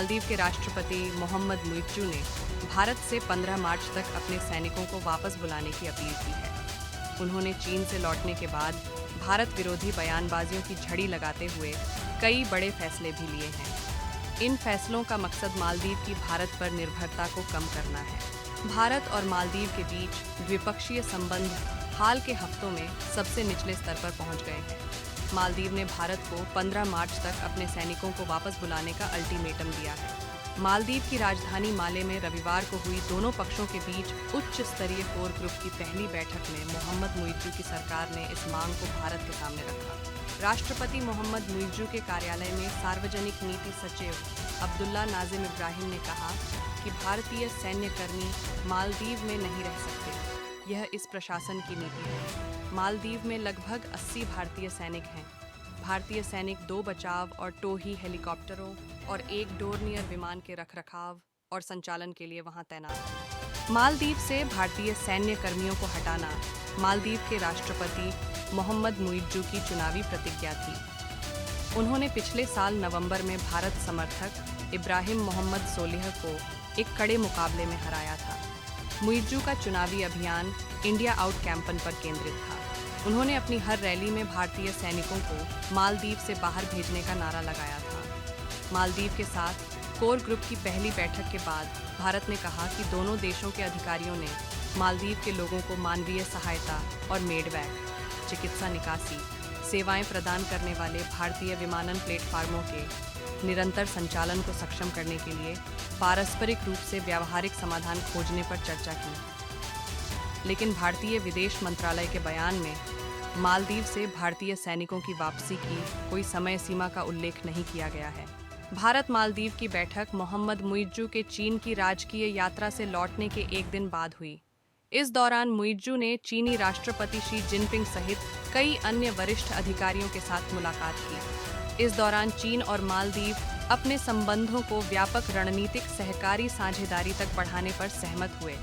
मालदीव के राष्ट्रपति मोहम्मद मुइज्जू ने भारत से 15 मार्च तक अपने सैनिकों को वापस बुलाने की अपील की है। उन्होंने चीन से लौटने के बाद भारत विरोधी बयानबाजियों की झड़ी लगाते हुए कई बड़े फैसले भी लिए हैं। इन फैसलों का मकसद मालदीव की भारत पर निर्भरता को कम करना है। भारत और मालदीव के बीच द्विपक्षीय संबंध हाल के हफ्तों में सबसे निचले स्तर पर पहुंच गए हैं। मालदीव ने भारत को 15 मार्च तक अपने सैनिकों को वापस बुलाने का अल्टीमेटम दिया है। मालदीव की राजधानी माले में रविवार को हुई दोनों पक्षों के बीच उच्च स्तरीय कोर ग्रुप की पहली बैठक में मोहम्मद मुइज्जू की सरकार ने इस मांग को भारत के सामने रखा। राष्ट्रपति मोहम्मद मुइज्जू के कार्यालय में सार्वजनिक नीति सचिव अब्दुल्ला नाजिम इब्राहिम ने कहा कि भारतीय सैन्य कर्मी मालदीव में नहीं रह सकते। यह इस प्रशासन की नीति है। मालदीव में लगभग 80 भारतीय सैनिक हैं। भारतीय सैनिक 2 बचाव और टोही हेलीकॉप्टरों और 1 डोर्नियर विमान के रखरखाव और संचालन के लिए वहां तैनात हैं। मालदीव से भारतीय सैन्य कर्मियों को हटाना मालदीव के राष्ट्रपति मोहम्मद मुइज्जू की चुनावी प्रतिज्ञा थी। उन्होंने पिछले साल नवंबर में भारत समर्थक इब्राहिम मोहम्मद सोलिह को एक कड़े मुकाबले में हराया था। मुइज्जू का चुनावी अभियान इंडिया आउट कैंपेन पर केंद्रित था। उन्होंने अपनी हर रैली में भारतीय सैनिकों को मालदीव से बाहर भेजने का नारा लगाया था। मालदीव के साथ कोर ग्रुप की पहली बैठक के बाद भारत ने कहा कि दोनों देशों के अधिकारियों ने मालदीव के लोगों को मानवीय सहायता और मेडवैक, चिकित्सा निकासी सेवाएं प्रदान करने वाले भारतीय विमानन प्लेटफार्मों के निरंतर संचालन को सक्षम करने के लिए पारस्परिक रूप से व्यावहारिक समाधान खोजने पर चर्चा की। लेकिन भारतीय विदेश मंत्रालय के बयान में मालदीव से भारतीय सैनिकों की वापसी की कोई समय सीमा का उल्लेख नहीं किया गया है। भारत मालदीव की बैठक मोहम्मद मुइज्जू के चीन की राजकीय यात्रा से लौटने के एक दिन बाद हुई। इस दौरान मुइज्जू ने चीनी राष्ट्रपति शी जिनपिंग सहित कई अन्य वरिष्ठ अधिकारियों के साथ मुलाकात की। इस दौरान चीन और मालदीव अपने संबंधों को व्यापक रणनीतिक सहकारी साझेदारी तक बढ़ाने पर सहमत हुए।